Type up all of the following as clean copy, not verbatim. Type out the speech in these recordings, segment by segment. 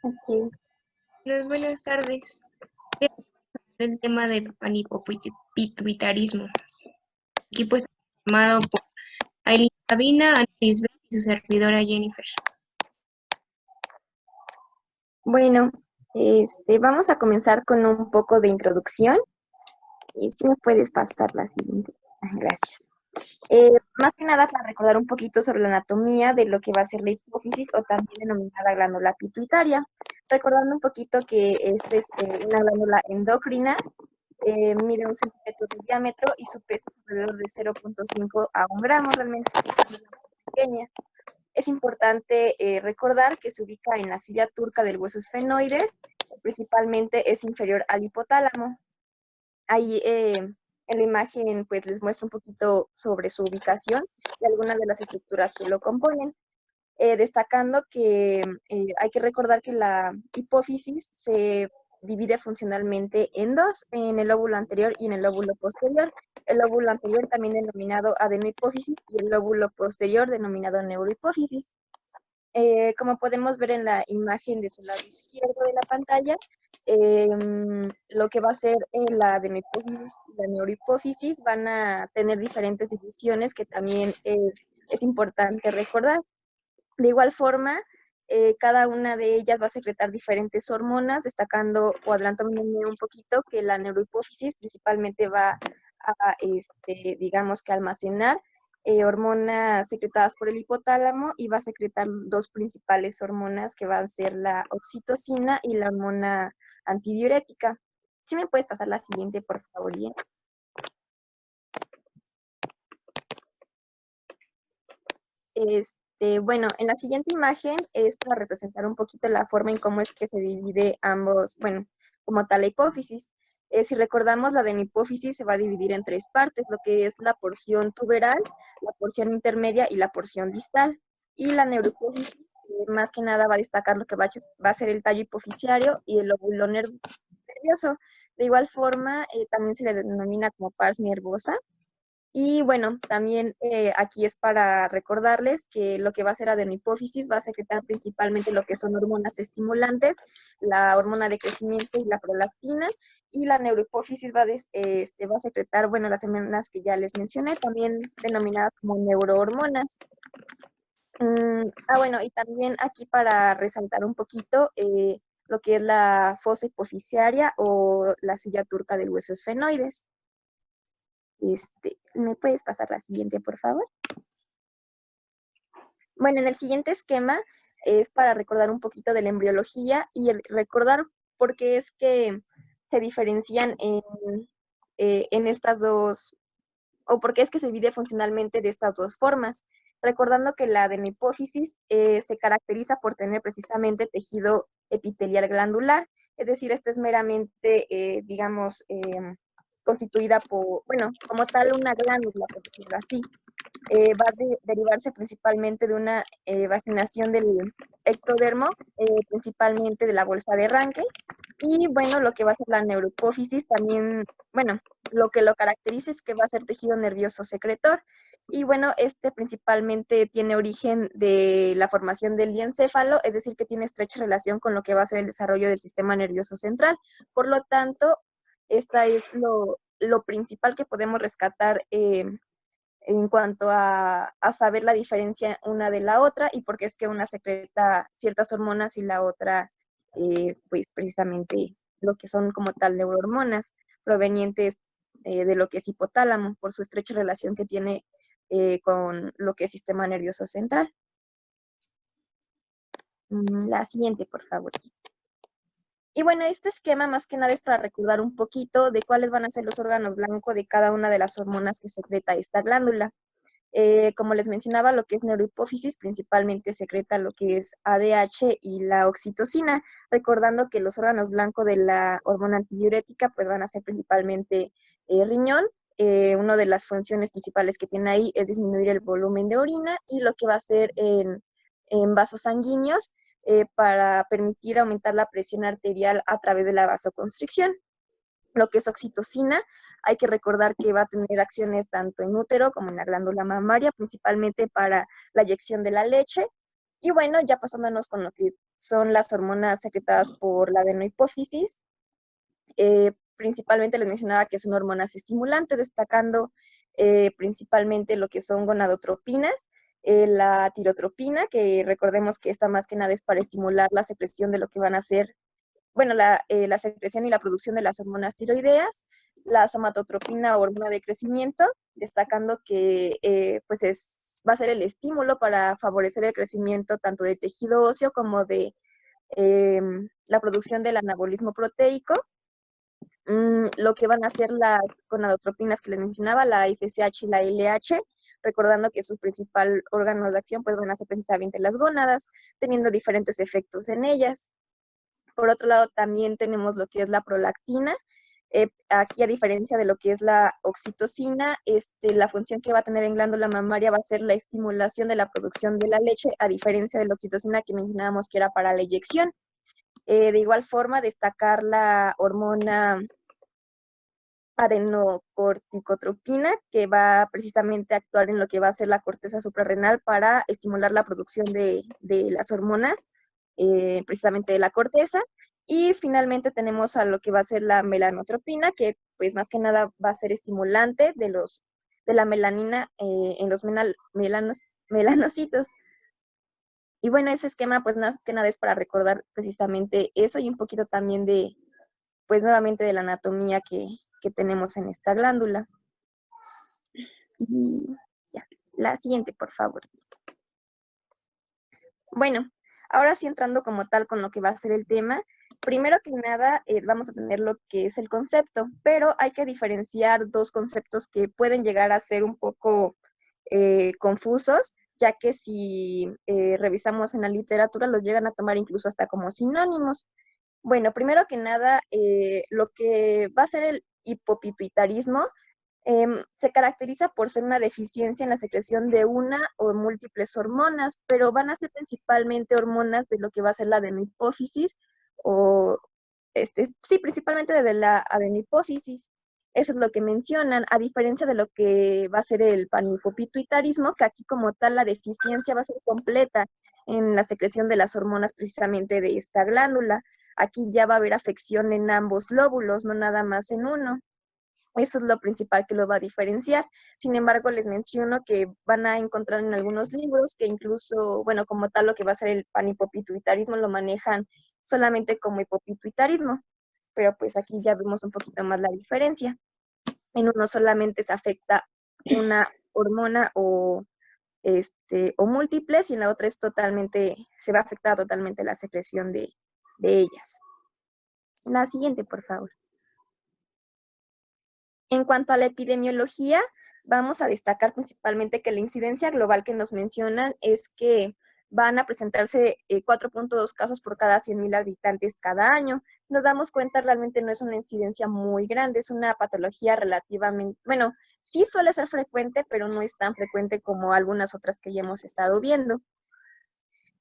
Ok. Buenas tardes. Voy a hablar el tema de panipituitarismo. El equipo está formado por Aileen Sabina, Ana Lisbeth y su servidora Jennifer. Bueno, vamos a comenzar con un poco de introducción. Si me puedes pasar la siguiente. Gracias. Más que nada para recordar un poquito sobre la anatomía de lo que va a ser la hipófisis o también denominada glándula pituitaria. Recordando un poquito que esta es una glándula endocrina, mide 1 centímetro de diámetro y su peso es alrededor de 0,5 a 1 gramo, realmente es una glándula pequeña. Es importante recordar que se ubica en la silla turca del hueso esfenoides, principalmente es inferior al hipotálamo. Ahí en la imagen pues les muestro un poquito sobre su ubicación y algunas de las estructuras que lo componen. Destacando que hay que recordar que la hipófisis se divide funcionalmente en dos, en el lóbulo anterior y en el lóbulo posterior. El lóbulo anterior también denominado adenohipófisis y el lóbulo posterior denominado neurohipófisis. Como podemos ver en la imagen de su lado izquierdo de la pantalla, lo que va a ser la adenohipófisis y la neurohipófisis van a tener diferentes divisiones que también es importante recordar. De igual forma, cada una de ellas va a secretar diferentes hormonas, destacando o adelantándome un poquito que la neurohipófisis principalmente va a, digamos que almacenar hormonas secretadas por el hipotálamo y va a secretar dos principales hormonas que van a ser la oxitocina y la hormona antidiurética. ¿Sí me puedes pasar la siguiente, por favor, Ian? Bueno, en la siguiente imagen es para representar un poquito la forma en cómo es que se divide ambos, bueno, como tal la hipófisis. Si recordamos, la hipófisis se va a dividir en tres partes, lo que es la porción tuberal, la porción intermedia y la porción distal. Y la neurohipófisis, más que nada, va a destacar lo que va a ser el tallo hipofisiario y el lóbulo nervioso. De igual forma, también se le denomina como pars nervosa. Y bueno, también aquí es para recordarles que lo que va a hacer adenohipófisis va a secretar principalmente lo que son hormonas estimulantes, la hormona de crecimiento y la prolactina, y la neurohipófisis va a secretar, bueno, las hormonas que ya les mencioné, también denominadas como neurohormonas. Bueno, y también aquí para resaltar un poquito lo que es la fosa hipofisiaria o la silla turca del hueso esfenoides. ¿Me puedes pasar la siguiente, por favor? Bueno, en el siguiente esquema es para recordar un poquito de la embriología y recordar por qué es que se diferencian en estas dos, o por qué es que se divide funcionalmente de estas dos formas. Recordando que la adenohipófisis se caracteriza por tener precisamente tejido epitelial glandular, es decir, esta es meramente, digamos, constituida por, bueno, como tal una glándula, por decirlo así. Va a derivarse principalmente de una vaginación del ectodermo, principalmente de la bolsa de Ranke. Y bueno, lo que va a ser la neurohipófisis también, bueno, lo que lo caracteriza es que va a ser tejido nervioso secretor. Y bueno, este principalmente tiene origen de la formación del diencéfalo, es decir, que tiene estrecha relación con lo que va a ser el desarrollo del sistema nervioso central. Por lo tanto, esta es lo principal que podemos rescatar en cuanto a saber la diferencia una de la otra y por qué es que una secreta ciertas hormonas y la otra, pues precisamente lo que son como tal neurohormonas provenientes de lo que es hipotálamo, por su estrecha relación que tiene con lo que es sistema nervioso central. La siguiente, por favor. Y bueno, este esquema más que nada es para recordar un poquito de cuáles van a ser los órganos blancos de cada una de las hormonas que secreta esta glándula. Como les mencionaba, lo que es neurohipófisis principalmente secreta lo que es ADH y la oxitocina, recordando que los órganos blancos de la hormona antidiurética pues van a ser principalmente riñón. Una de las funciones principales que tiene ahí es disminuir el volumen de orina y lo que va a hacer en vasos sanguíneos para permitir aumentar la presión arterial a través de la vasoconstricción. Lo que es oxitocina, hay que recordar que va a tener acciones tanto en útero como en la glándula mamaria, principalmente para la eyección de la leche. Y bueno, ya pasándonos con lo que son las hormonas secretadas por la adenohipófisis, principalmente les mencionaba que son hormonas estimulantes, destacando principalmente lo que son gonadotropinas, la tirotropina, que recordemos que esta más que nada es para estimular la secreción de lo que van a ser, bueno, la secreción y la producción de las hormonas tiroideas, la somatotropina, hormona de crecimiento, destacando que pues va a ser el estímulo para favorecer el crecimiento tanto del tejido óseo como de la producción del anabolismo proteico. Lo que van a hacer las gonadotropinas que les mencionaba, la FSH y la LH, recordando que su principal órgano de acción pues van a ser precisamente las gónadas, teniendo diferentes efectos en ellas. Por otro lado, también tenemos lo que es la prolactina. Aquí, a diferencia de lo que es la oxitocina, la función que va a tener en glándula mamaria va a ser la estimulación de la producción de la leche, a diferencia de la oxitocina que mencionábamos que era para la eyección. De igual forma, destacar la hormona adenocorticotropina, que va precisamente a actuar en lo que va a ser la corteza suprarrenal para estimular la producción de las hormonas, precisamente de la corteza. Y finalmente tenemos a lo que va a ser la melanotropina, que pues más que nada va a ser estimulante de la melanina en los melanocitos. Y bueno, ese esquema pues más que nada es para recordar precisamente eso y un poquito también de, pues nuevamente de la anatomía que tenemos en esta glándula. Y ya, la siguiente, por favor. Bueno, ahora sí entrando como tal con lo que va a ser el tema, primero que nada vamos a tener lo que es el concepto, pero hay que diferenciar dos conceptos que pueden llegar a ser un poco confusos, ya que si revisamos en la literatura los llegan a tomar incluso hasta como sinónimos. Bueno, primero que nada, lo que va a ser el hipopituitarismo se caracteriza por ser una deficiencia en la secreción de una o múltiples hormonas, pero van a ser principalmente hormonas de lo que va a ser la adenohipófisis o, sí, principalmente de la adenohipófisis. Eso es lo que mencionan, a diferencia de lo que va a ser el panhipopituitarismo, que aquí como tal la deficiencia va a ser completa en la secreción de las hormonas precisamente de esta glándula. Aquí ya va a haber afección en ambos lóbulos, no nada más en uno. Eso es lo principal que lo va a diferenciar. Sin embargo, les menciono que van a encontrar en algunos libros que incluso, bueno, como tal lo que va a ser el panhipopituitarismo lo manejan solamente como hipopituitarismo, pero pues aquí ya vemos un poquito más la diferencia. En uno solamente se afecta una hormona o múltiples y en la otra es totalmente, se va a afectar totalmente la secreción de ellas. La siguiente, por favor. En cuanto a la epidemiología, vamos a destacar principalmente que la incidencia global que nos mencionan es que van a presentarse 4.2 casos por cada 100.000 habitantes cada año. Nos damos cuenta, realmente no es una incidencia muy grande, es una patología relativamente, bueno, sí suele ser frecuente, pero no es tan frecuente como algunas otras que ya hemos estado viendo.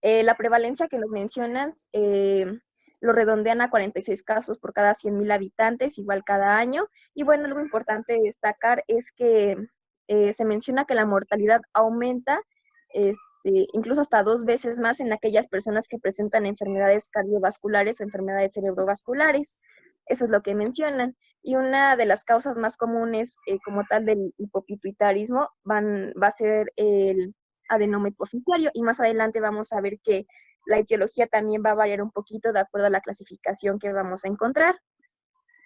La prevalencia que nos mencionan lo redondean a 46 casos por cada 100.000 habitantes, igual cada año. Y bueno, algo importante destacar es que se menciona que la mortalidad aumenta incluso hasta 2 veces más en aquellas personas que presentan enfermedades cardiovasculares o enfermedades cerebrovasculares. Eso es lo que mencionan. Y una de las causas más comunes como tal del hipopituitarismo va a ser el adenoma hipoficiario y más adelante vamos a ver que la etiología también va a variar un poquito de acuerdo a la clasificación que vamos a encontrar.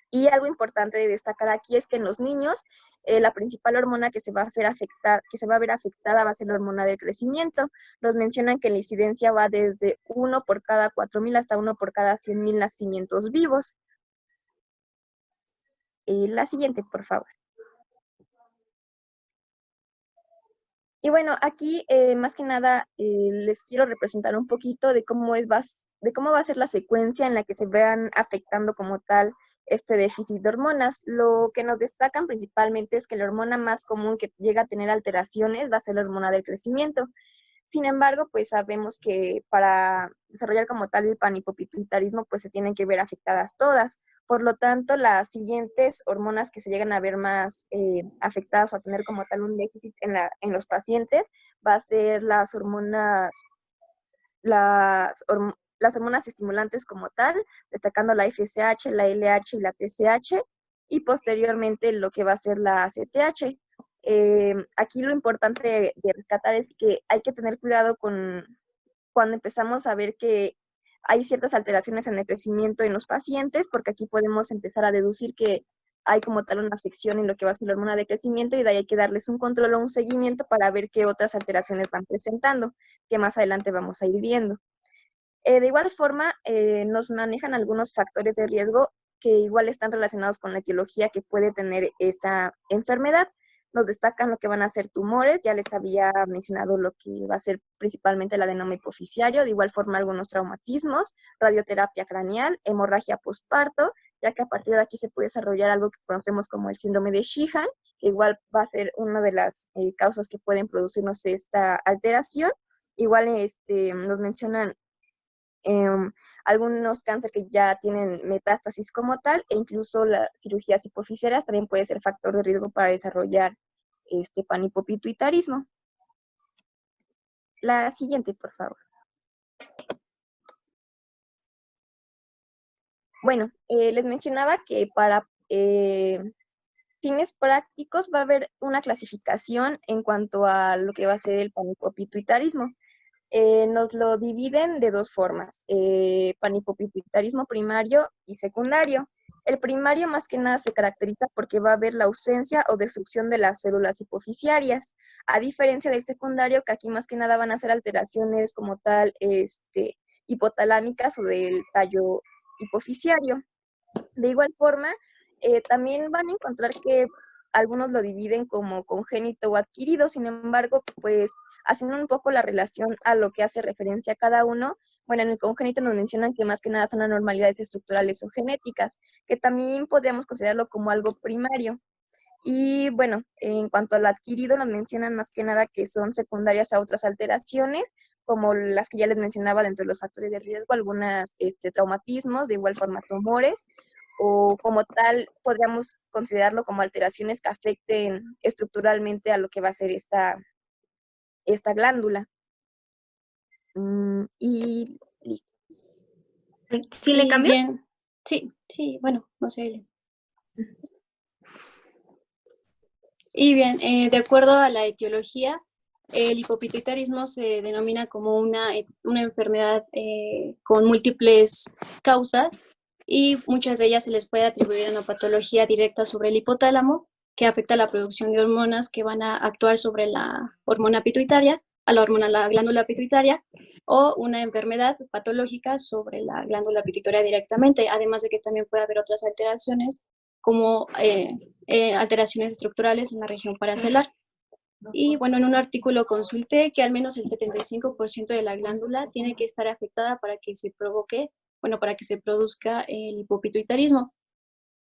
Y algo importante de destacar aquí es que en los niños la principal hormona que se va a ver afectada va a ser la hormona del crecimiento. Nos mencionan que la incidencia va desde 1 por cada 4.000 hasta 1 por cada 100.000 nacimientos vivos. La siguiente, por favor. Y bueno, aquí más que nada les quiero representar un poquito de cómo va a ser la secuencia en la que se vean afectando como tal este déficit de hormonas. Lo que nos destacan principalmente es que la hormona más común que llega a tener alteraciones va a ser la hormona del crecimiento. Sin embargo, pues sabemos que para desarrollar como tal el panhipopituitarismo, pues se tienen que ver afectadas todas. Por lo tanto, las siguientes hormonas que se llegan a ver más afectadas o a tener como tal un déficit en los pacientes va a ser las hormonas las hormonas estimulantes como tal, destacando la FSH, la LH y la TSH, y posteriormente lo que va a ser la ACTH. Aquí lo importante de rescatar es que hay que tener cuidado cuando empezamos a ver que hay ciertas alteraciones en el crecimiento en los pacientes, porque aquí podemos empezar a deducir que hay como tal una afección en lo que va a ser la hormona de crecimiento, y de ahí hay que darles un control o un seguimiento para ver qué otras alteraciones van presentando, que más adelante vamos a ir viendo. De igual forma, nos manejan algunos factores de riesgo que igual están relacionados con la etiología que puede tener esta enfermedad. Nos destacan lo que van a ser tumores, ya les había mencionado lo que va a ser principalmente el adenoma hipoficiario, de igual forma algunos traumatismos, radioterapia craneal, hemorragia postparto, ya que a partir de aquí se puede desarrollar algo que conocemos como el síndrome de Sheehan, que igual va a ser una de las causas que pueden producirnos esta alteración. Igual nos mencionan algunos cánceres que ya tienen metástasis como tal, e incluso las cirugías hipoficiarias también puede ser factor de riesgo para desarrollar panhipopituitarismo. La siguiente, por favor. Bueno, les mencionaba que para fines prácticos va a haber una clasificación en cuanto a lo que va a ser el panhipopituitarismo. Nos lo dividen de dos formas, panhipopituitarismo primario y secundario. El primario más que nada se caracteriza porque va a haber la ausencia o destrucción de las células hipoficiarias, a diferencia del secundario, que aquí más que nada van a ser alteraciones como tal hipotalámicas o del tallo hipoficiario. De igual forma, también van a encontrar que algunos lo dividen como congénito o adquirido, sin embargo, pues haciendo un poco la relación a lo que hace referencia a cada uno, bueno, en el congénito nos mencionan que más que nada son anormalidades estructurales o genéticas, que también podríamos considerarlo como algo primario. Y bueno, en cuanto al adquirido, nos mencionan más que nada que son secundarias a otras alteraciones, como las que ya les mencionaba dentro de los factores de riesgo, algunas traumatismos, de igual forma tumores, o como tal podríamos considerarlo como alteraciones que afecten estructuralmente a lo que va a ser esta glándula. Y listo. ¿Sí le cambió? Bien, sí, bueno, no sé. Y bien, de acuerdo a la etiología, el hipopituitarismo se denomina como una enfermedad con múltiples causas, y muchas de ellas se les puede atribuir a una patología directa sobre el hipotálamo, que afecta la producción de hormonas que van a actuar sobre la hormona pituitaria, la glándula pituitaria, o una enfermedad patológica sobre la glándula pituitaria directamente, además de que también puede haber otras alteraciones como alteraciones estructurales en la región paracelar. Y bueno, en un artículo consulté que al menos el 75% de la glándula tiene que estar afectada para que se para que se produzca el hipopituitarismo.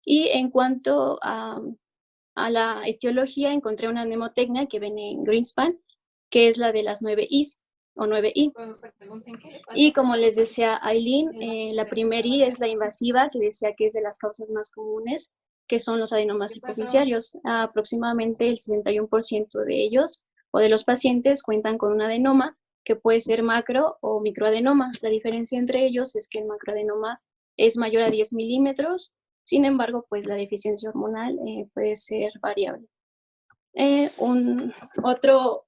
Y en cuanto a la etiología, encontré una mnemotecnia que viene en Greenspan, que es la de las 9 Is o 9I. Y como les decía Aileen, la primera I es la invasiva, que decía que es de las causas más comunes, que son los adenomas hipoficiarios. Aproximadamente el 61% de ellos o de los pacientes cuentan con un adenoma, que puede ser macro o microadenoma. La diferencia entre ellos es que el macroadenoma es mayor a 10 milímetros, sin embargo, pues la deficiencia hormonal puede ser variable. Otro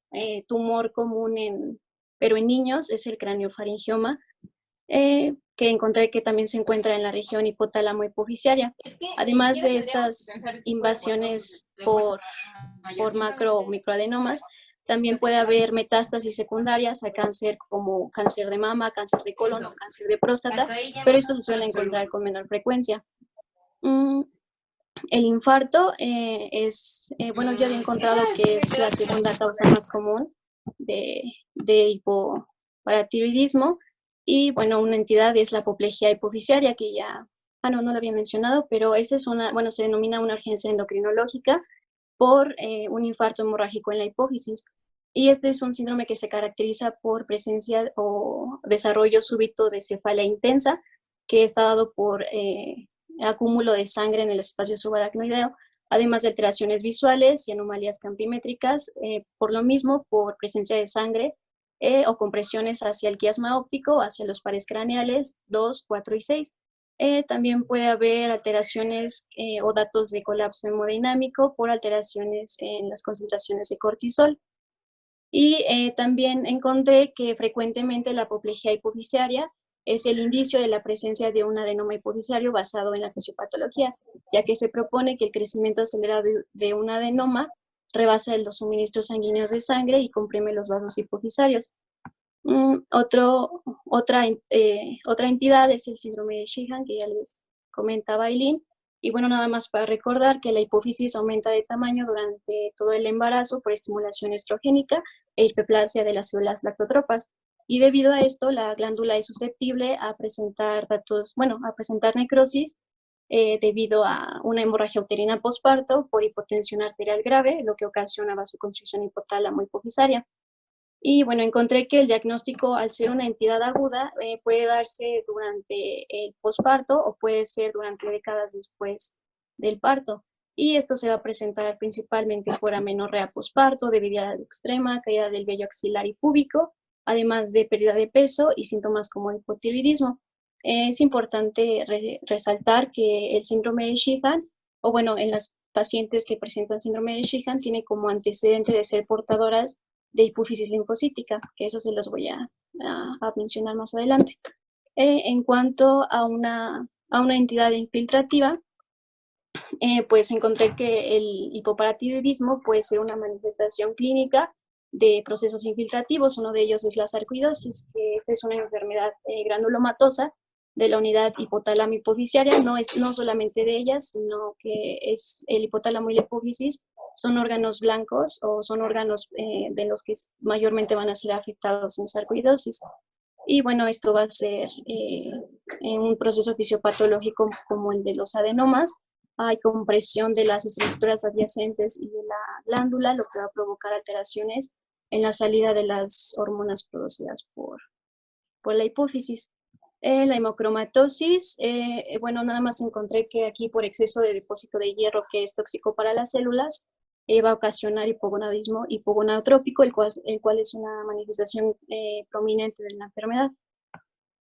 tumor común pero en niños es el craniofaringioma, que encontré que también se encuentra en la región hipotálamo hipoficiaria. Además de estas invasiones por macro o microadenomas, también puede haber metástasis secundarias a cáncer como cáncer de mama, cáncer de colon o cáncer de próstata, pero esto se suele encontrar con menor frecuencia. El infarto bueno, yo había encontrado que es la segunda causa más común de hipoparatiroidismo, y bueno, una entidad es la apoplejía hipoficiaria, que ya, no lo había mencionado, pero esta es se denomina una urgencia endocrinológica por un infarto hemorrágico en la hipófisis. Y este es un síndrome que se caracteriza por presencia o desarrollo súbito de cefalea intensa, que está dado por acúmulo de sangre en el espacio subaracnoideo, además de alteraciones visuales y anomalías campimétricas, por lo mismo, por presencia de sangre o compresiones hacia el quiasma óptico, hacia los pares craneales 2, 4 y 6. También puede haber alteraciones o datos de colapso hemodinámico por alteraciones en las concentraciones de cortisol. Y también encontré que frecuentemente la apoplejía hipofisiaria es el indicio de la presencia de un adenoma hipofisiario basado en la fisiopatología, ya que se propone que el crecimiento acelerado de un adenoma rebasa los suministros sanguíneos de sangre y comprime los vasos hipofisarios. Otra entidad es el síndrome de Sheehan, que ya les comentaba Aileen. Y bueno, nada más para recordar que la hipófisis aumenta de tamaño durante todo el embarazo por estimulación estrogénica e hiperplasia de las células lactotropas. Y debido a esto, la glándula es susceptible a presentar necrosis debido a una hemorragia uterina posparto por hipotensión arterial grave, lo que ocasiona vasoconstricción hipotálamo hipofisaria. Y bueno, encontré que el diagnóstico, al ser una entidad aguda, puede darse durante el posparto o puede ser durante décadas después del parto. Y esto se va a presentar principalmente por amenorrea posparto, debilidad extrema, caída del vello axilar y púbico, además de pérdida de peso y síntomas como hipotiroidismo. Es importante resaltar que el síndrome de Sheehan, o bueno, en las pacientes que presentan síndrome de Sheehan, tiene como antecedente de ser portadoras de hipófisis linfocítica, que eso se los voy a mencionar más adelante. En cuanto a una entidad infiltrativa, pues encontré que el hipoparatiroidismo puede ser una manifestación clínica de procesos infiltrativos. Uno de ellos es la sarcoidosis, que esta es una enfermedad granulomatosa de la unidad hipotálamo hipofisiaria, no solamente de ellas, sino que es el hipotálamo y la hipófisis son órganos blancos o son órganos de los que mayormente van a ser afectados en sarcoidosis. Y bueno, esto va a ser un proceso fisiopatológico como el de los adenomas. Hay compresión de las estructuras adyacentes y de la glándula, lo que va a provocar alteraciones en la salida de las hormonas producidas por la hipófisis. La hemocromatosis, bueno, nada más encontré que aquí por exceso de depósito de hierro, que es tóxico para las células, va a ocasionar hipogonadismo hipogonadotrópico, el cual es una manifestación prominente de la enfermedad.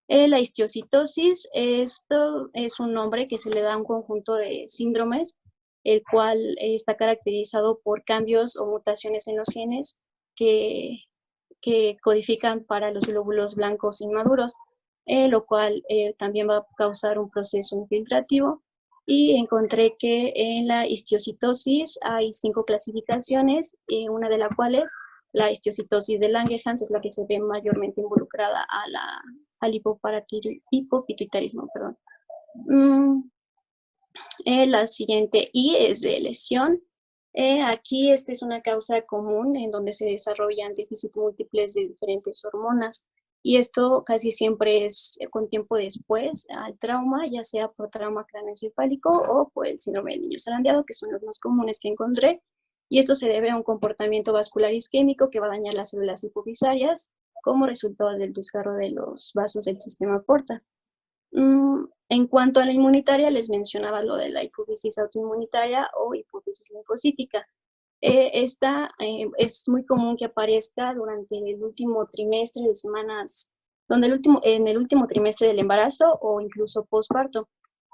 La histiocitosis, esto es un nombre que se le da a un conjunto de síndromes, el cual está caracterizado por cambios o mutaciones en los genes que codifican para los glóbulos blancos inmaduros, lo cual también va a causar un proceso infiltrativo. Y encontré que en la histiocitosis hay 5 clasificaciones, una de las cuales la histiocitosis de Langerhans es la que se ve mayormente involucrada al hipopituitarismo. La siguiente I es de lesión. Aquí esta es una causa común en donde se desarrollan déficits múltiples de diferentes hormonas. Y esto casi siempre es con tiempo después al trauma, ya sea por trauma craneoencefálico o por el síndrome del niño zarandeado, que son los más comunes que encontré. Y esto se debe a un comportamiento vascular isquémico que va a dañar las células hipofisarias como resultado del desgarro de los vasos del sistema porta. En cuanto a la inmunitaria, les mencionaba lo de la hipófisis autoinmunitaria o hipófisis linfocítica. Esta es muy común que aparezca durante el último trimestre de semanas, en el último trimestre del embarazo o incluso posparto.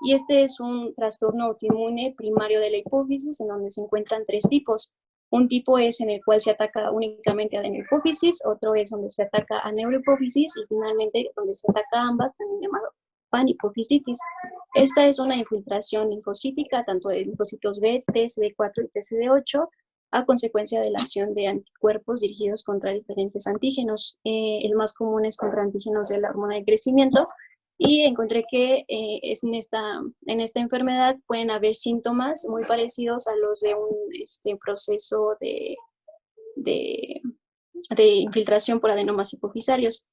Y este es un trastorno autoinmune primario de la hipófisis, en donde se encuentran 3 tipos. Un tipo es en el cual se ataca únicamente a la hipófisis, otro es donde se ataca a neurohipófisis y finalmente donde se ataca a ambas, también llamado panhipofisitis. Esta es una infiltración linfocítica, tanto de linfocitos B, T, CD4 y TCD8, a consecuencia de la acción de anticuerpos dirigidos contra diferentes antígenos. El más común es contra antígenos de la hormona de crecimiento, y encontré que en esta enfermedad pueden haber síntomas muy parecidos a los de un proceso de infiltración por adenomas hipofisarios.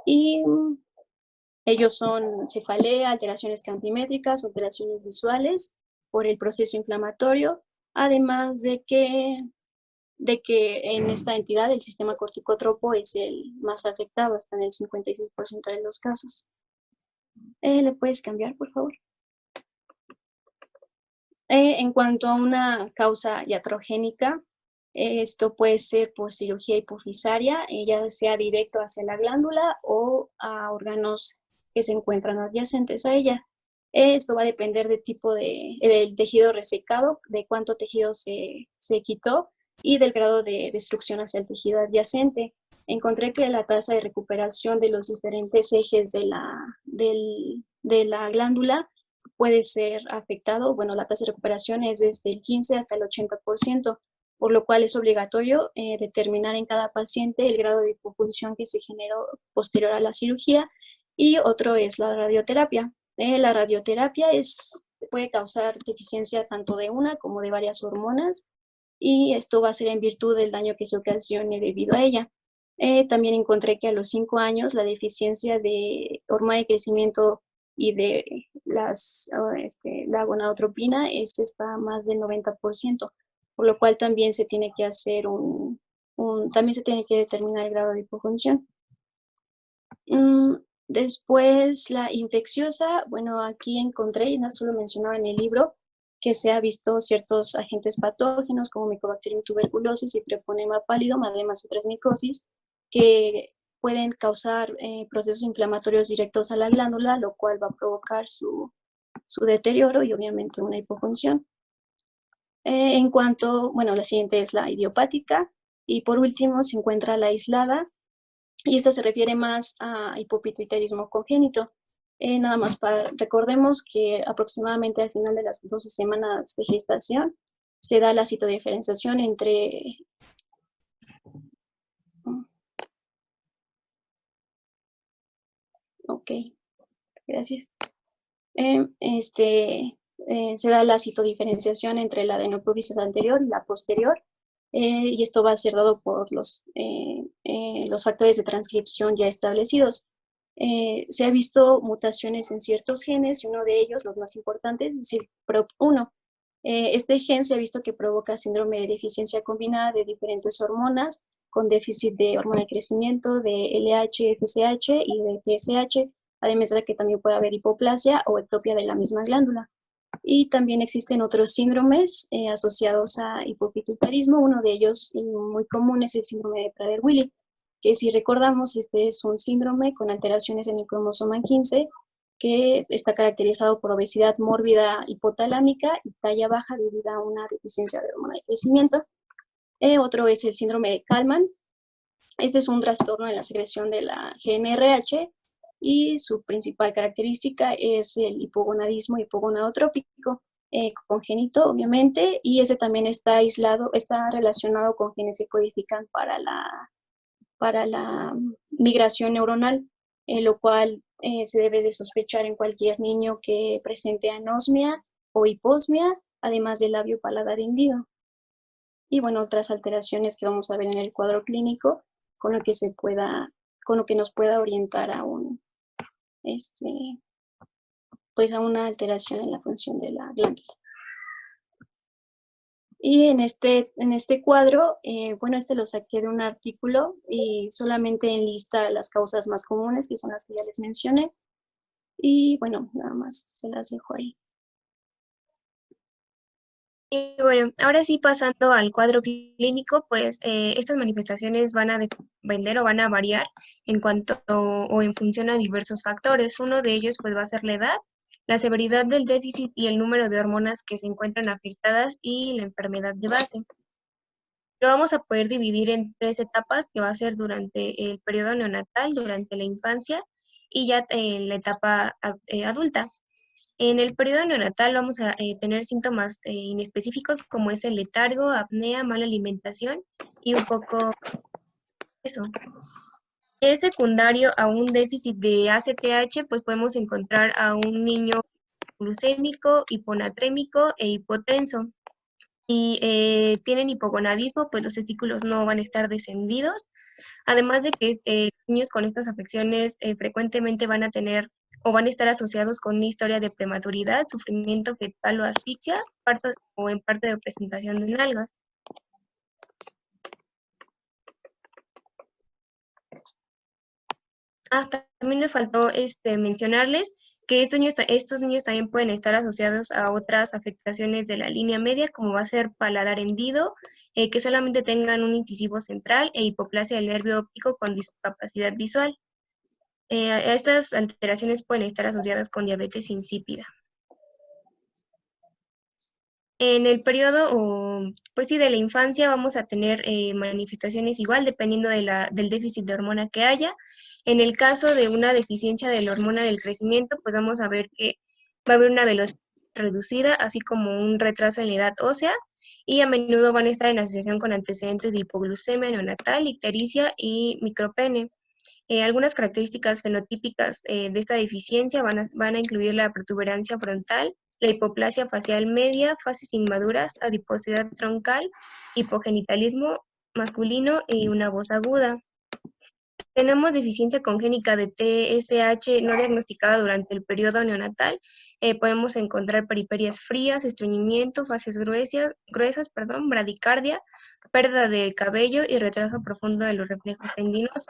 Y ellos son cefalea, alteraciones campimétricas, alteraciones visuales por el proceso inflamatorio, además de que en esta entidad el sistema corticotropo es el más afectado, hasta en el 56% de los casos. ¿Le puedes cambiar, por favor? En cuanto a una causa iatrogénica, Esto puede ser por cirugía hipofisaria, ya sea directo hacia la glándula o a órganos que se encuentran adyacentes a ella. Esto va a depender del tipo del tejido resecado, de cuánto tejido se quitó y del grado de destrucción hacia el tejido adyacente. Encontré que la tasa de recuperación de los diferentes ejes de la glándula puede ser afectado. Bueno, la tasa de recuperación es desde el 15 hasta el 80%, por lo cual es obligatorio determinar en cada paciente el grado de hipofunción que se generó posterior a la cirugía. Y otro es la radioterapia. La radioterapia puede causar deficiencia tanto de una como de varias hormonas, y esto va a ser en virtud del daño que se ocasione debido a ella. También encontré que a los 5 años la deficiencia de hormona de crecimiento y de la gonadotropina está más del 90%, por lo cual también se tiene que hacer también se tiene que determinar el grado de hipofunción. Después, la infecciosa, bueno, aquí encontré, y no solo mencionaba en el libro, que se ha visto ciertos agentes patógenos como Mycobacterium tuberculosis y Treponema pallidum, además otras micosis, que pueden causar procesos inflamatorios directos a la glándula, lo cual va a provocar su deterioro y obviamente una hipofunción. En cuanto, bueno, la siguiente es la idiopática, y por último se encuentra la aislada, y esta se refiere más a hipopituitarismo congénito. Nada más recordemos que aproximadamente al final de las 12 semanas de gestación se da la citodiferenciación entre... Ok, gracias. Se da la citodiferenciación entre la adenoprófisis anterior y la posterior, y esto va a ser dado por los factores de transcripción ya establecidos. Se ha visto mutaciones en ciertos genes, y uno de ellos, los más importantes, es el PROP1. Este gen se ha visto que provoca síndrome de deficiencia combinada de diferentes hormonas, con déficit de hormona de crecimiento, de LH, FSH y de TSH, además de que también puede haber hipoplasia o ectopia de la misma glándula. Y también existen otros síndromes asociados a hipopituitarismo. Uno de ellos muy común es el síndrome de Prader-Willi, que si recordamos, este es un síndrome con alteraciones en el cromosoma 15, que está caracterizado por obesidad mórbida hipotalámica y talla baja debido a una deficiencia de hormona de crecimiento. Otro es el síndrome de Kallmann. Este es un trastorno en la secreción de la GnRH, y su principal característica es el hipogonadismo hipogonadotrópico congénito, obviamente, y ese también está relacionado con genes que codifican para la migración neuronal, lo cual se debe de sospechar en cualquier niño que presente anosmia o hiposmia, además del labio paladar hendido. Y bueno, otras alteraciones que vamos a ver en el cuadro clínico, con lo que nos pueda orientar a a una alteración en la función de la glándula. Y en este cuadro, bueno, lo saqué de un artículo y solamente enlista las causas más comunes, que son las que ya les mencioné. Y bueno, nada más se las dejo ahí. Y bueno, ahora sí, pasando al cuadro clínico, pues estas manifestaciones van a depender o van a variar en cuanto o en función a diversos factores. Uno de ellos pues va a ser la edad, la severidad del déficit y el número de hormonas que se encuentran afectadas y la enfermedad de base. Lo vamos a poder dividir en 3 etapas, que va a ser durante el periodo neonatal, durante la infancia y ya en la etapa adulta. En el periodo neonatal vamos a tener síntomas inespecíficos como es el letargo, apnea, mala alimentación y un poco eso. Es secundario a un déficit de ACTH, pues podemos encontrar a un niño glucémico, hiponatrémico e hipotenso. Si tienen hipogonadismo, pues los testículos no van a estar descendidos. Además de que niños con estas afecciones frecuentemente van a tener o van a estar asociados con una historia de prematuridad, sufrimiento fetal o asfixia, o en parte de presentación de nalgas. También me faltó mencionarles que estos niños también pueden estar asociados a otras afectaciones de la línea media, como va a ser paladar hendido, que solamente tengan un incisivo central e hipoplasia del nervio óptico con discapacidad visual. Estas alteraciones pueden estar asociadas con diabetes insípida. En el periodo, pues sí, de la infancia vamos a tener manifestaciones igual dependiendo del déficit de hormona que haya. En el caso de una deficiencia de la hormona del crecimiento, pues vamos a ver que va a haber una velocidad reducida, así como un retraso en la edad ósea, y a menudo van a estar en asociación con antecedentes de hipoglucemia neonatal, ictericia y micropene. Algunas características fenotípicas de esta deficiencia van a incluir la protuberancia frontal, la hipoplasia facial media, fases inmaduras, adiposidad troncal, hipogenitalismo masculino y una voz aguda. Tenemos deficiencia congénica de TSH no diagnosticada durante el periodo neonatal. Podemos encontrar periperias frías, estreñimiento, fases gruesas, bradicardia, pérdida de cabello y retraso profundo de los reflejos tendinosos.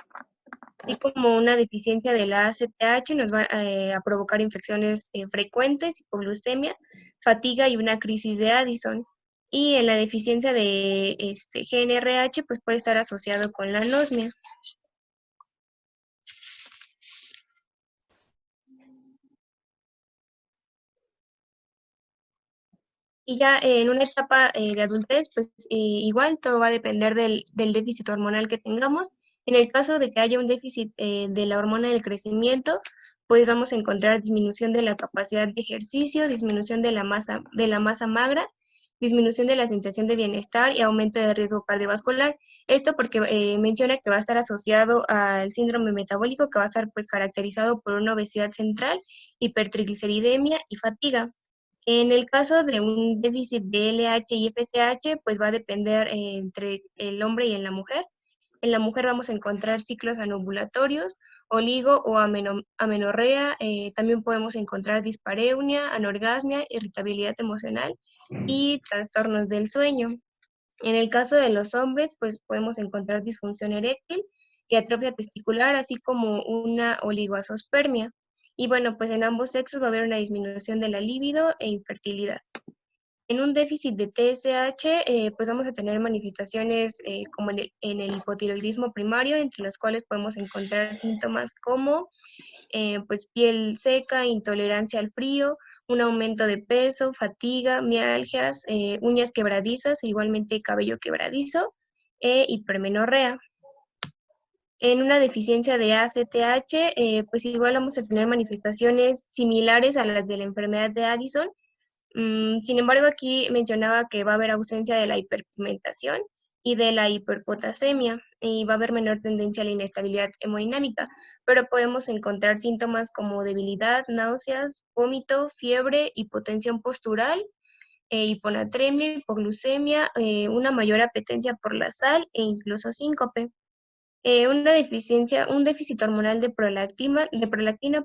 Así como una deficiencia de la ACTH nos va a provocar infecciones frecuentes, hipoglucemia, fatiga y una crisis de Addison. Y en la deficiencia de GNRH, pues puede estar asociado con la anosmia. Y ya en una etapa de adultez, pues igual todo va a depender del déficit hormonal que tengamos. En el caso de que haya un déficit de la hormona del crecimiento, pues vamos a encontrar disminución de la capacidad de ejercicio, disminución de la masa magra, disminución de la sensación de bienestar y aumento de riesgo cardiovascular. Esto porque menciona que va a estar asociado al síndrome metabólico, que va a estar pues caracterizado por una obesidad central, hipertrigliceridemia y fatiga. En el caso de un déficit de LH y FSH, pues va a depender entre el hombre y en la mujer. En la mujer vamos a encontrar ciclos anovulatorios, oligo o amenorrea. También podemos encontrar dispareunia, anorgasmia, irritabilidad emocional y trastornos del sueño. En el caso de los hombres, pues podemos encontrar disfunción eréctil y atrofia testicular, así como una oligoasospermia. Y bueno, pues en ambos sexos va a haber una disminución de la libido e infertilidad. En un déficit de TSH, pues vamos a tener manifestaciones como en el hipotiroidismo primario, entre los cuales podemos encontrar síntomas como pues piel seca, intolerancia al frío, un aumento de peso, fatiga, mialgias, uñas quebradizas, e igualmente cabello quebradizo, hipermenorrea. En una deficiencia de ACTH, pues igual vamos a tener manifestaciones similares a las de la enfermedad de Addison. Sin embargo, aquí mencionaba que va a haber ausencia de la hiperpigmentación y de la hiperpotasemia y va a haber menor tendencia a la inestabilidad hemodinámica, pero podemos encontrar síntomas como debilidad, náuseas, vómito, fiebre, hipotensión postural, hiponatremia, hipoglucemia, una mayor apetencia por la sal e incluso síncope. Un déficit hormonal de prolactina,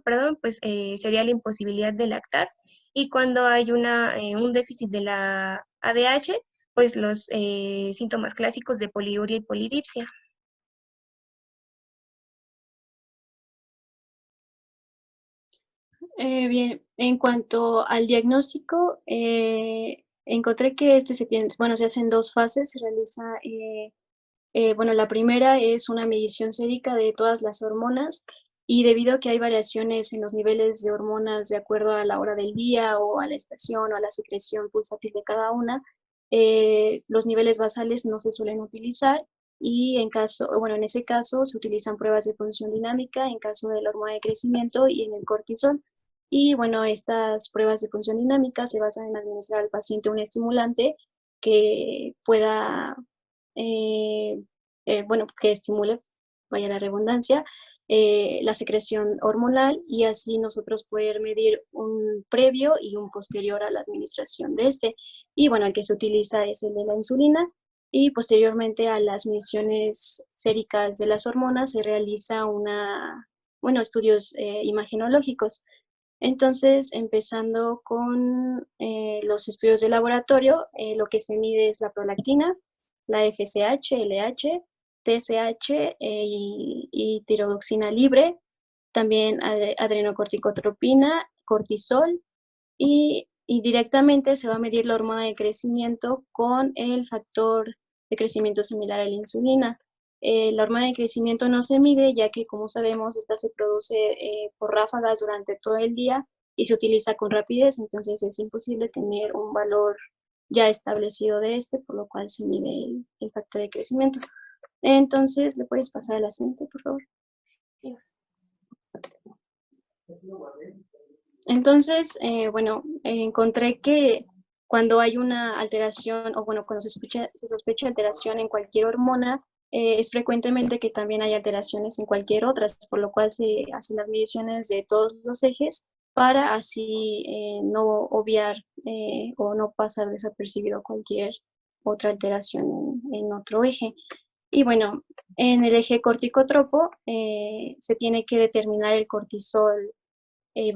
perdón, pues sería la imposibilidad de lactar. Y cuando hay un déficit de la ADH, pues los síntomas clásicos de poliuria y polidipsia. Bien, en cuanto al diagnóstico, encontré que se hace en dos fases, se realiza, bueno, la primera es una medición sérica de todas las hormonas y debido a que hay variaciones en los niveles de hormonas de acuerdo a la hora del día o a la estación o a la secreción pulsátil de cada una, los niveles basales no se suelen utilizar y en ese caso se utilizan pruebas de función dinámica en caso de la hormona de crecimiento y en el cortisol. Y bueno, estas pruebas de función dinámica se basan en administrar al paciente un estimulante que pueda, que estimule, vaya la redundancia, la secreción hormonal y así nosotros poder medir un previo y un posterior a la administración de este. Y bueno, el que se utiliza es el de la insulina y posteriormente a las mediciones séricas de las hormonas se realiza estudios imagenológicos. Entonces, empezando con los estudios de laboratorio, lo que se mide es la prolactina, la FSH, LH, TSH y tirodoxina libre, también adrenocorticotropina cortisol y directamente se va a medir la hormona de crecimiento con el factor de crecimiento similar a la insulina. La hormona de crecimiento no se mide, ya que, como sabemos, esta se produce por ráfagas durante todo el día y se utiliza con rapidez, entonces es imposible tener un valor ya establecido de este, por lo cual se mide el factor de crecimiento. Entonces, ¿le puedes pasar a la siguiente, por favor? Entonces, bueno, encontré que cuando hay una alteración, o bueno, cuando se sospecha alteración en cualquier hormona, es frecuentemente que también hay alteraciones en cualquier otra, por lo cual se hacen las mediciones de todos los ejes para así no obviar o no pasar desapercibido cualquier otra alteración en otro eje. Y bueno, en el eje corticotropo se tiene que determinar el cortisol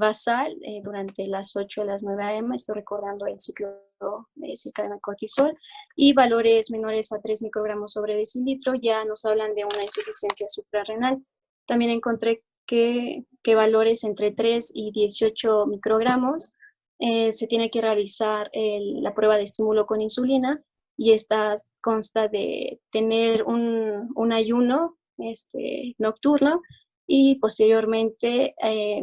basal durante las 8 a las 9 a.m. Estoy recordando el ciclo circadiano de cortisol, y valores menores a 3 microgramos sobre decilitro ya nos hablan de una insuficiencia suprarrenal. También encontré que valores entre 3 y 18 microgramos se tiene que realizar la prueba de estímulo con insulina, y esta consta de tener un ayuno nocturno y posteriormente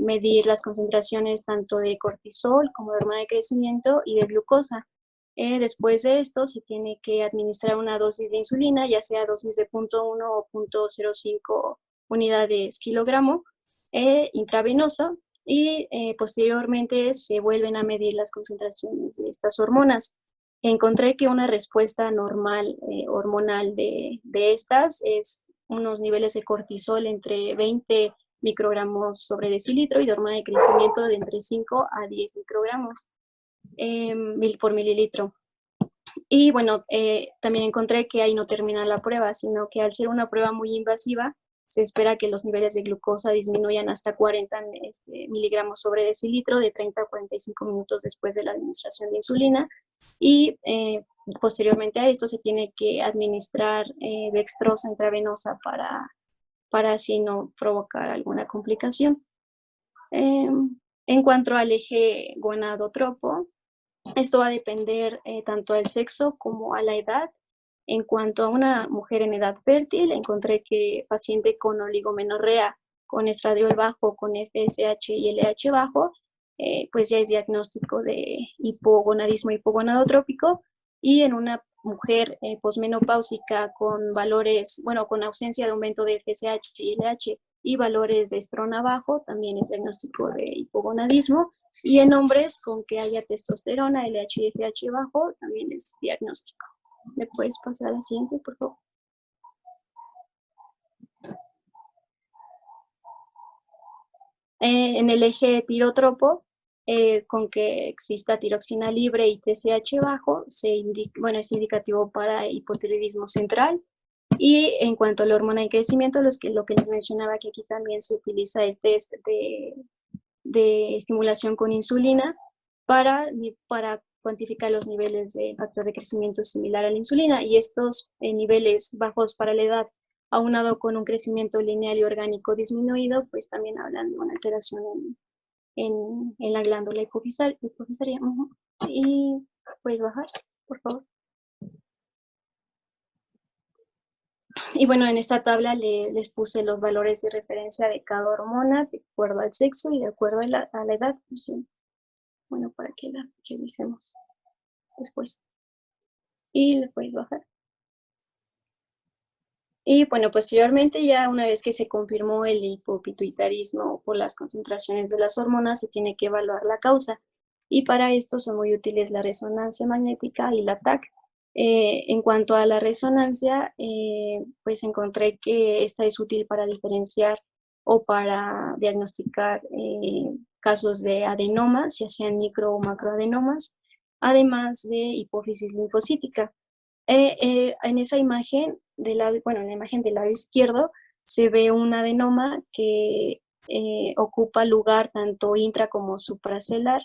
medir las concentraciones tanto de cortisol como de hormona de crecimiento y de glucosa. Después de esto se tiene que administrar una dosis de insulina, ya sea dosis de 0.1 o 0.05 unidades kilogramo intravenoso, y posteriormente se vuelven a medir las concentraciones de estas hormonas. Encontré que una respuesta normal hormonal de estas es unos niveles de cortisol entre 20 microgramos sobre decilitro y de hormona de crecimiento de entre 5 a 10 microgramos por mililitro. Y bueno, también encontré que ahí no termina la prueba, sino que al ser una prueba muy invasiva, se espera que los niveles de glucosa disminuyan hasta 40 miligramos sobre decilitro de 30 a 45 minutos después de la administración de insulina. Y posteriormente a esto se tiene que administrar dextrosa intravenosa para así no provocar alguna complicación. En cuanto al eje gonadotropo, esto va a depender tanto del sexo como a la edad. En cuanto a una mujer en edad fértil, encontré que paciente con oligomenorrea, con estradiol bajo, con FSH y LH bajo, pues ya es diagnóstico de hipogonadismo hipogonadotrópico. Y en una mujer posmenopáusica con valores, bueno, con ausencia de aumento de FSH y LH y valores de estrona bajo, también es diagnóstico de hipogonadismo. Y en hombres con que haya testosterona, LH y FH bajo, también es diagnóstico. ¿Me puedes pasar a la siguiente, por favor? En el eje tirotropo, con que exista tiroxina libre y TSH bajo, es indicativo para hipotiroidismo central. Y en cuanto a la hormona de crecimiento, lo que les mencionaba, que aquí también se utiliza el test de estimulación con insulina para cuantificar los niveles de factor de crecimiento similar a la insulina, y estos niveles bajos para la edad, aunado con un crecimiento lineal y orgánico disminuido, pues también hablan de una alteración en la glándula hipofisaria. Y puedes bajar, por favor. Y bueno, en esta tabla les puse los valores de referencia de cada hormona de acuerdo al sexo y de acuerdo a la edad. Sí. Bueno, para que la revisemos después. Y le puedes bajar. Y bueno, posteriormente, ya una vez que se confirmó el hipopituitarismo por las concentraciones de las hormonas, se tiene que evaluar la causa. Y para esto son muy útiles la resonancia magnética y la TAC. En cuanto a la resonancia, pues encontré que esta es útil para diferenciar o para diagnosticar casos de adenomas, ya sean micro o macroadenomas, además de hipófisis linfocítica. En esa imagen, en la imagen del lado izquierdo, se ve un adenoma que ocupa lugar tanto intra como supracelular,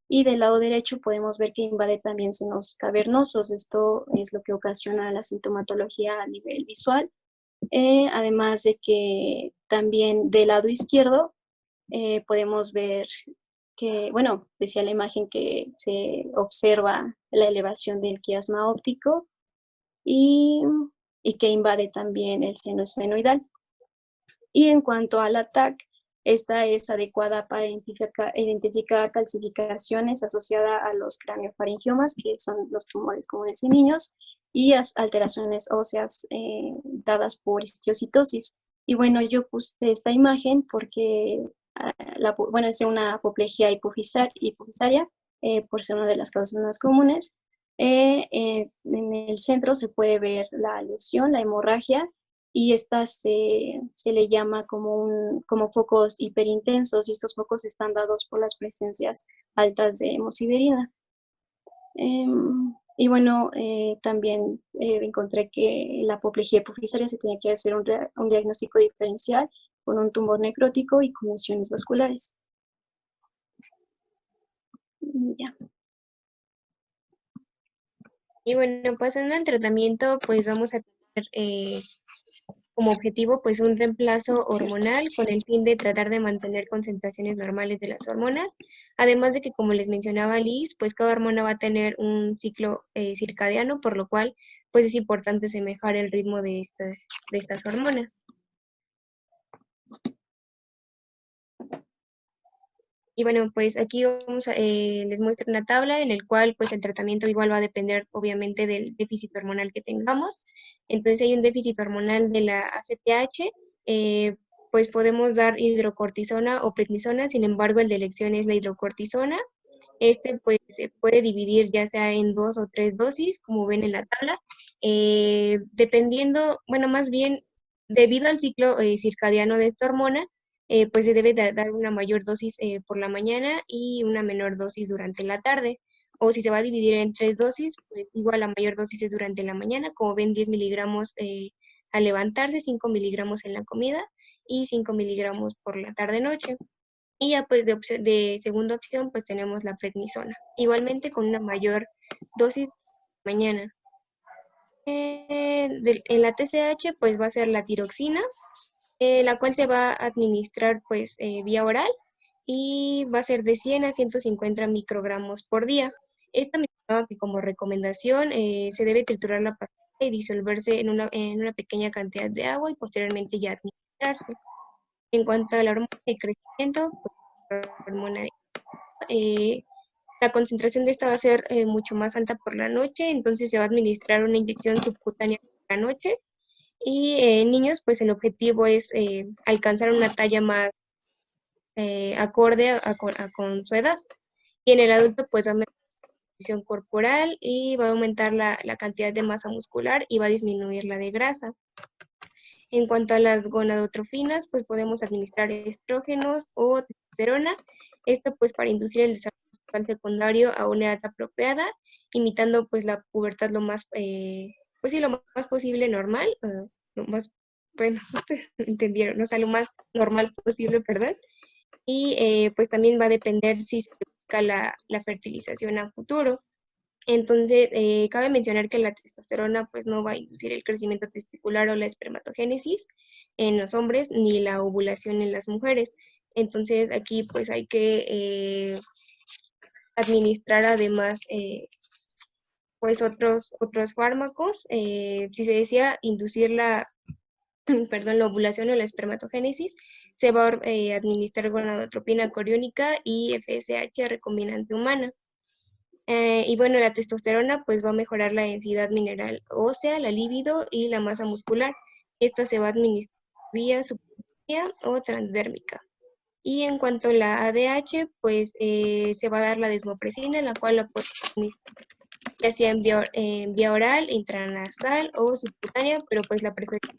y del lado derecho podemos ver que invade también senos cavernosos. Esto es lo que ocasiona la sintomatología a nivel visual, además de que también del lado izquierdo podemos ver que, bueno, decía la imagen que se observa la elevación del quiasma óptico y, y que invade también el seno esfenoidal. Y en cuanto al ATAC, esta es adecuada para identificar calcificaciones asociadas a los craneofaringiomas, que son los tumores comunes en niños, y alteraciones óseas dadas por histiocitosis. Y bueno, yo puse esta imagen porque, bueno, es una apoplejía hipofisaria, por ser una de las causas más comunes. En el centro se puede ver la lesión, la hemorragia, y esta se le llama como focos hiperintensos, y estos focos están dados por las presencias altas de hemosiderina. Y bueno, también encontré que la apoplejía hipofisaria se tiene que hacer un diagnóstico diferencial con un tumor necrótico y con lesiones vasculares. Ya. Y bueno, pasando al tratamiento, pues vamos a tener como objetivo pues un reemplazo hormonal con el fin de tratar de mantener concentraciones normales de las hormonas, además de que, como les mencionaba Liz, pues cada hormona va a tener un ciclo circadiano, por lo cual pues es importante semejar el ritmo de estas hormonas. Y bueno, pues aquí les muestro una tabla en el cual pues el tratamiento igual va a depender obviamente del déficit hormonal que tengamos. Entonces, si hay un déficit hormonal de la ACTH, pues podemos dar hidrocortisona o prednisona. Sin embargo, el de elección es la hidrocortisona. Este pues se puede dividir ya sea en 2 o 3 dosis, como ven en la tabla, dependiendo, bueno, más bien debido al ciclo circadiano de esta hormona, pues se debe dar una mayor dosis por la mañana y una menor dosis durante la tarde. O si se va a dividir en 3 dosis, pues igual la mayor dosis es durante la mañana, como ven, 10 miligramos al levantarse, 5 miligramos en la comida y 5 miligramos por la tarde-noche. Y ya pues de segunda opción pues tenemos la prednisona, igualmente con una mayor dosis mañana. En la TSH pues va a ser la tiroxina, la cual se va a administrar pues vía oral y va a ser de 100 a 150 microgramos por día. Esta mencionaba que como recomendación se debe triturar la pastilla y disolverse en una pequeña cantidad de agua y posteriormente ya administrarse. En cuanto a la hormona de crecimiento, pues, la hormona la concentración de esta va a ser mucho más alta por la noche, entonces se va a administrar una inyección subcutánea por la noche. Y en niños, pues el objetivo es alcanzar una talla más acorde con su edad. Y en el adulto, pues va a aumentar la presión corporal y va a aumentar la cantidad de masa muscular y va a disminuir la de grasa. En cuanto a las gonadotrofinas, pues podemos administrar estrógenos o testosterona, esto pues para inducir el desarrollo sexual secundario a una edad apropiada, imitando pues la pubertad lo más, pues sí, lo más posible normal, lo más, bueno, ustedes entendieron, o sea, lo más normal posible, perdón, y pues también va a depender si se busca la fertilización a futuro. Entonces, cabe mencionar que la testosterona pues no va a inducir el crecimiento testicular o la espermatogénesis en los hombres ni la ovulación en las mujeres. Entonces, aquí pues hay que administrar además pues otros fármacos. Si se decía inducir perdón, la ovulación o la espermatogénesis, se va a administrar gonadotropina coriónica y FSH recombinante humana. Y bueno, la testosterona pues va a mejorar la densidad mineral ósea, la libido y la masa muscular. Esta se va a administrar vía subcutánea o transdérmica. Y en cuanto a la ADH, pues se va a dar la desmopresina, la cual la puede administrar ya sea en vía oral, intranasal o subcutánea, pero pues la preferencia.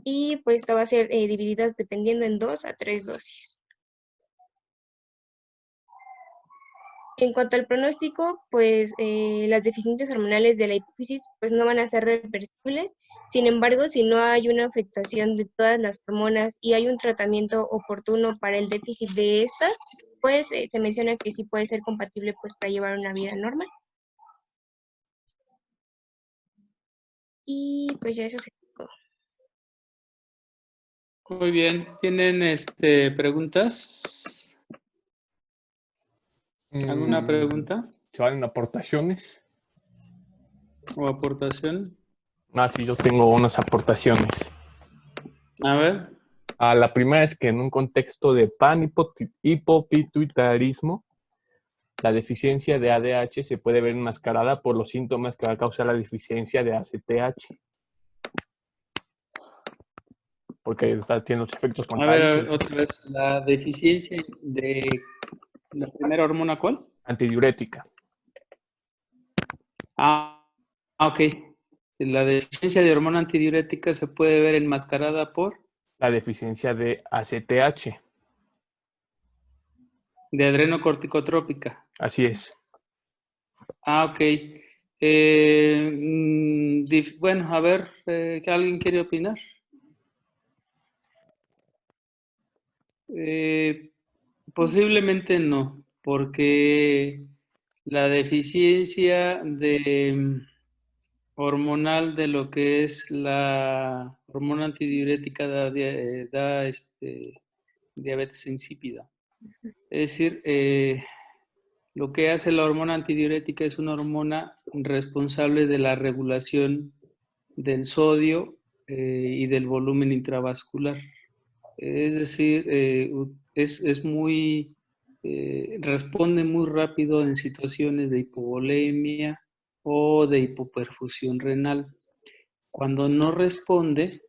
Y pues esta va a ser dividida dependiendo en 2 a 3 dosis. En cuanto al pronóstico, pues las deficiencias hormonales de la hipófisis pues no van a ser reversibles. Sin embargo, si no hay una afectación de todas las hormonas y hay un tratamiento oportuno para el déficit de estas, pues se menciona que sí puede ser compatible pues para llevar una vida normal. Y pues ya eso es todo. Muy bien. ¿Tienen preguntas? ¿Alguna pregunta ¿Se valen aportaciones? o aportación? Ah, sí, yo tengo unas aportaciones. A ver. La primera es que en un contexto de hipopituitarismo, la deficiencia de ADH se puede ver enmascarada por los síntomas que va a causar la deficiencia de ACTH. Porque tiene los efectos A ver, contrarios. otra vez. La deficiencia de la primera hormona, ¿cuál? Antidiurética. Ok. La deficiencia de hormona antidiurética se puede ver enmascarada por La deficiencia de ACTH. de adrenocorticotrópica. Así es. Ok. Bueno, a ver, ¿que alguien quiere opinar? Posiblemente no, porque la deficiencia de hormonal de lo que es la hormona antidiurética da diabetes insípida. Es decir, lo que hace la hormona antidiurética es una hormona responsable de la regulación del sodio y del volumen intravascular. Es decir, es muy, responde muy rápido en situaciones de hipovolemia o de hipoperfusión renal. Cuando no responde,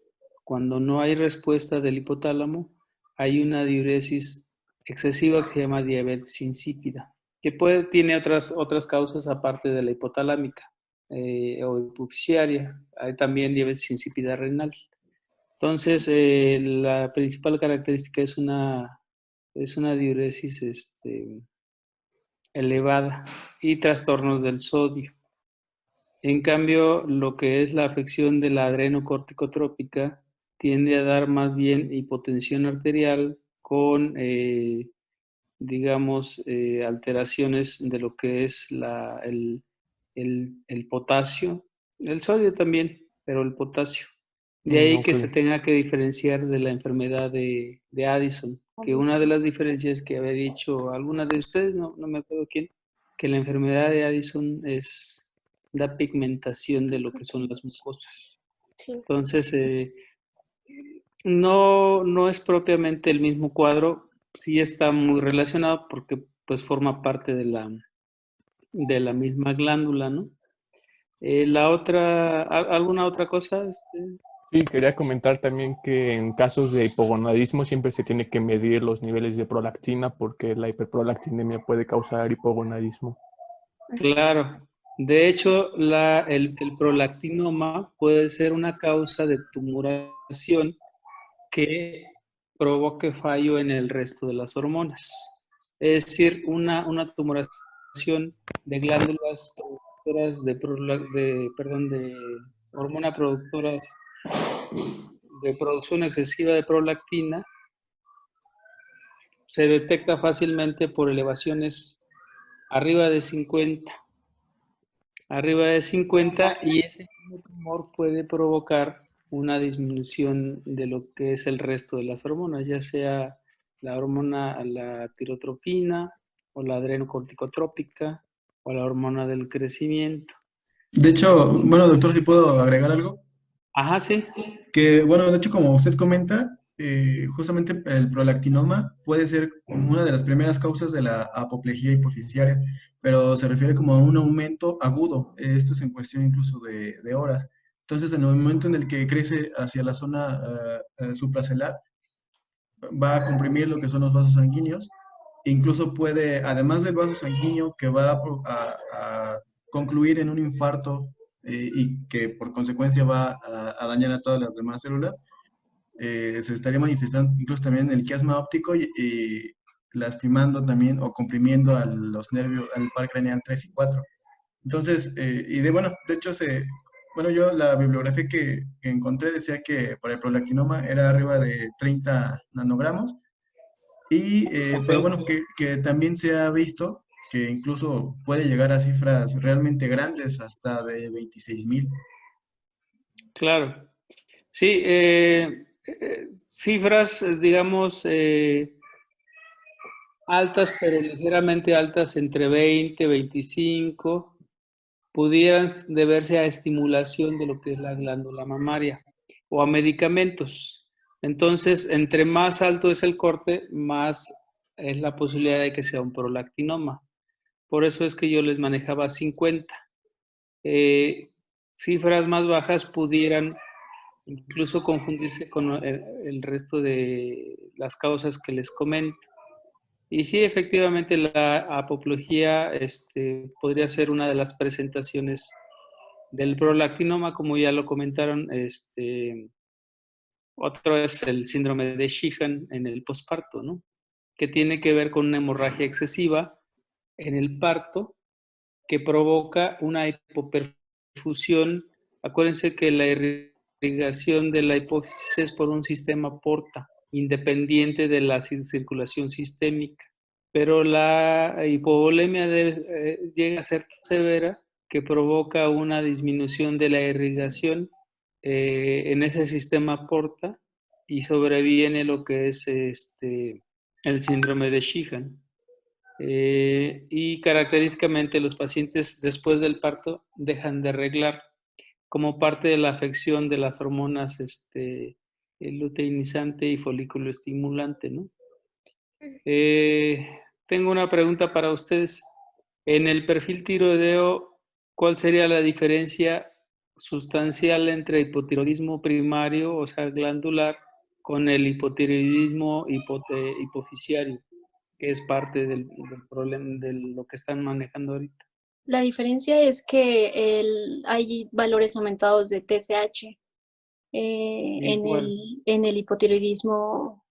cuando no hay respuesta del hipotálamo, hay una diuresis excesiva que se llama diabetes insípida, que tiene otras causas aparte de la hipotalámica o hipofisiaria. Hay también diabetes insípida renal. Entonces, la principal característica es una diuresis elevada y trastornos del sodio. En cambio, lo que es la afección de la adrenocorticotrópica tiende a dar más bien hipotensión arterial con, digamos, alteraciones de lo que es el potasio, el sodio también, pero el potasio. De ahí que Ok. se tenga que diferenciar de la enfermedad de Addison, que una de las diferencias que había dicho alguna de ustedes, no me acuerdo quién, que la enfermedad de Addison da pigmentación de lo que son las mucosas. Sí. Entonces, no es propiamente el mismo cuadro, sí está muy relacionado porque pues forma parte de la misma glándula, ¿no? ¿Alguna otra cosa? Sí, quería comentar también que en casos de hipogonadismo siempre se tiene que medir los niveles de prolactina porque la hiperprolactinemia puede causar hipogonadismo. Claro. De hecho, el prolactinoma puede ser una causa de tumoración que provoque fallo en el resto de las hormonas. Es decir, una tumoración de glándulas productoras de hormona productoras de producción excesiva de prolactina se detecta fácilmente por elevaciones arriba de 50. Arriba de 50 y ese mismo tumor puede provocar una disminución de lo que es el resto de las hormonas, ya sea la tirotropina o la adrenocorticotrópica o la hormona del crecimiento. De hecho, bueno, doctor, si puedo agregar algo. Ajá, sí. Que, bueno, de hecho, como usted comenta, justamente el prolactinoma puede ser una de las primeras causas de la apoplejía hipofisiaria, pero se refiere como a un aumento agudo. Esto es en cuestión incluso de horas. Entonces, en el momento en el que crece hacia la zona supracelular, va a comprimir lo que son los vasos sanguíneos. Incluso puede, además del vaso sanguíneo, que va a concluir en un infarto y que por consecuencia va a dañar a todas las demás células, se estaría manifestando incluso también en el quiasma óptico y lastimando también o comprimiendo a los nervios, al par craneal 3 y 4. Entonces, bueno, de hecho, bueno, yo la bibliografía que encontré decía que para el prolactinoma era arriba de 30 nanogramos, pero bueno, que también se ha visto que incluso puede llegar a cifras realmente grandes, hasta de 26,000. Claro. Sí, cifras, digamos, altas, pero ligeramente altas, entre 20, 25, pudieran deberse a estimulación de lo que es la glándula mamaria o a medicamentos. Entonces, entre más alto es el corte, más es la posibilidad de que sea un prolactinoma. Por eso es que yo les manejaba 50. Cifras más bajas pudieran incluso confundirse con el resto de las causas que les comento. Y sí, efectivamente, la apoplejía podría ser una de las presentaciones del prolactinoma, como ya lo comentaron. Otro es el síndrome de Sheehan en el posparto, ¿no? Que tiene que ver con una hemorragia excesiva en el parto que provoca una hipoperfusión. Acuérdense que la irrigación de la hipófisis es por un sistema porta, independiente de la circulación sistémica. Pero la hipovolemia llega a ser severa, que provoca una disminución de la irrigación en ese sistema porta y sobreviene lo que es el síndrome de Sheehan. Y característicamente los pacientes después del parto dejan de reglar como parte de la afección de las hormonas el luteinizante y folículo estimulante, ¿no? Tengo una pregunta para ustedes. En el perfil tiroideo, ¿cuál sería la diferencia sustancial entre hipotiroidismo primario, o sea, glandular, con el hipotiroidismo hipofisiario, que es parte del problema de lo que están manejando ahorita? La diferencia es que hay valores aumentados de TSH Igual. en el hipotiroidismo,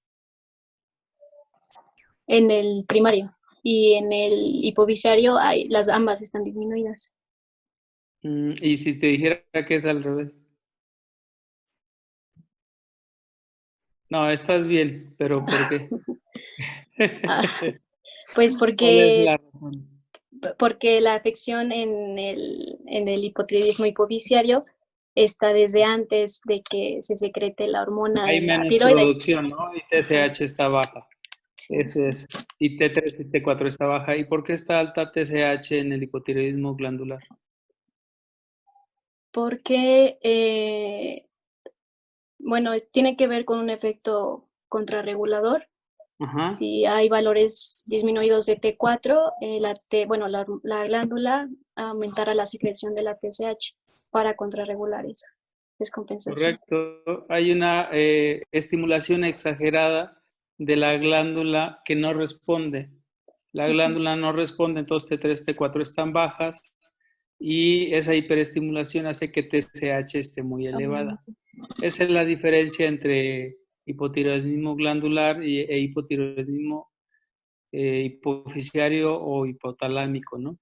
en el primario, y en el hipovisiario ambas están disminuidas. Y si te dijera que es al revés. No, estás bien, pero ¿por qué? Ah, pues ¿Cuál es la razón? porque la afección en el hipotiroidismo hipofisiario está desde antes de que se secrete la hormona Hay de la menos tiroides. producción, ¿no? Y TSH está baja. Sí. Eso es. Y T3 y T4 está baja. ¿Y por qué está alta TSH en el hipotiroidismo glandular? Porque, bueno, tiene que ver con un efecto contrarregulador. Ajá. Si hay valores disminuidos de T4, la glándula aumentará la secreción de la TSH para contrarregular esa descompensación. Correcto. Hay una estimulación exagerada de la glándula que no responde. La glándula no responde, entonces T3, T4 están bajas y esa hiperestimulación hace que TSH esté muy elevada. Esa es la diferencia entre hipotiroidismo glandular e hipotiroidismo hipofisiario o hipotalámico, ¿no?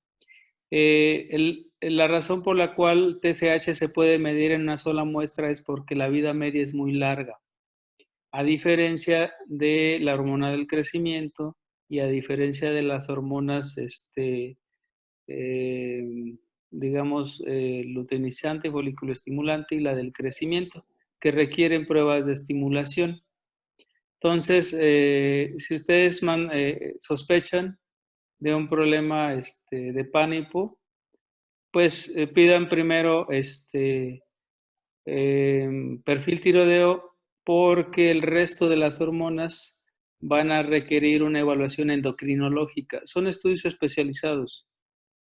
La razón por la cual TSH se puede medir en una sola muestra es porque la vida media es muy larga, a diferencia de la hormona del crecimiento y a diferencia de las hormonas, digamos, luteinizante, folículo estimulante y la del crecimiento, que requieren pruebas de estimulación. Entonces, si ustedes sospechan de un problema de pánico, pues pidan primero perfil tiroideo, porque el resto de las hormonas van a requerir una evaluación endocrinológica. Son estudios especializados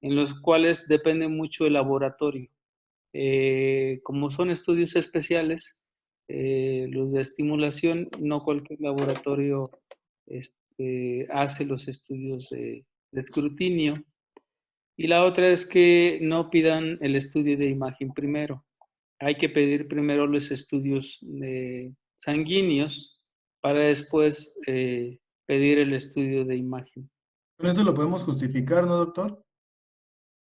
en los cuales depende mucho el laboratorio. Como son estudios especiales, los de estimulación, no cualquier laboratorio hace los estudios de escrutinio. Y la otra es que no pidan el estudio de imagen primero. Hay que pedir primero los estudios sanguíneos para después pedir el estudio de imagen. Con eso lo podemos justificar, ¿no, doctor?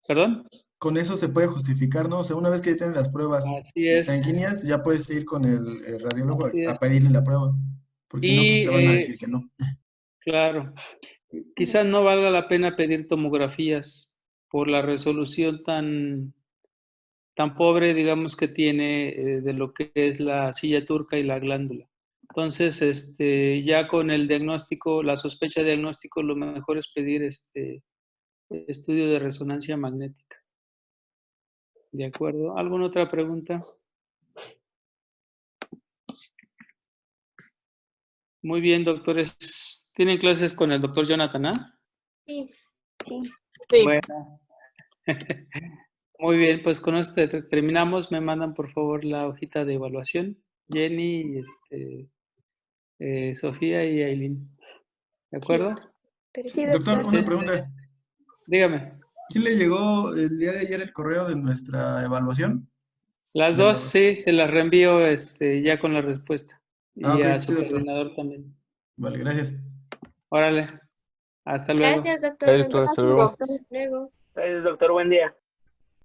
¿Perdón? Con eso se puede justificar, ¿no? O sea, una vez que ya tienen las pruebas Así es. sanguíneas, ya puedes ir con el radiólogo Así a es. pedirle la prueba, porque si no, pues Y te van a decir que no. claro, quizás no valga la pena pedir tomografías por la resolución tan pobre, digamos, que tiene de lo que es la silla turca y la glándula. Entonces, ya con el diagnóstico, la sospecha de diagnóstico, lo mejor es pedir estudio de resonancia magnética. ¿De acuerdo? ¿Alguna otra pregunta? Muy bien, doctores. ¿Tienen clases con el doctor Jonathan, ah? Sí. Sí. Sí. Bueno. Muy bien, pues con esto terminamos. Me mandan por favor la hojita de evaluación. Jenny, Sofía y Aileen. ¿De acuerdo? Sí, Doctor, doctor. una pregunta. Dígame. ¿Sí le llegó el día de ayer el correo de nuestra evaluación? Las De dos, la- sí, se las reenvío ya con la respuesta. Ah, Y ok, a sí, su doctor. coordinador también. Vale, gracias. Órale. Hasta luego. Gracias, doctor. Gracias, doctor. Hasta Gracias, luego. doctor. Luego. Gracias, doctor. Buen día.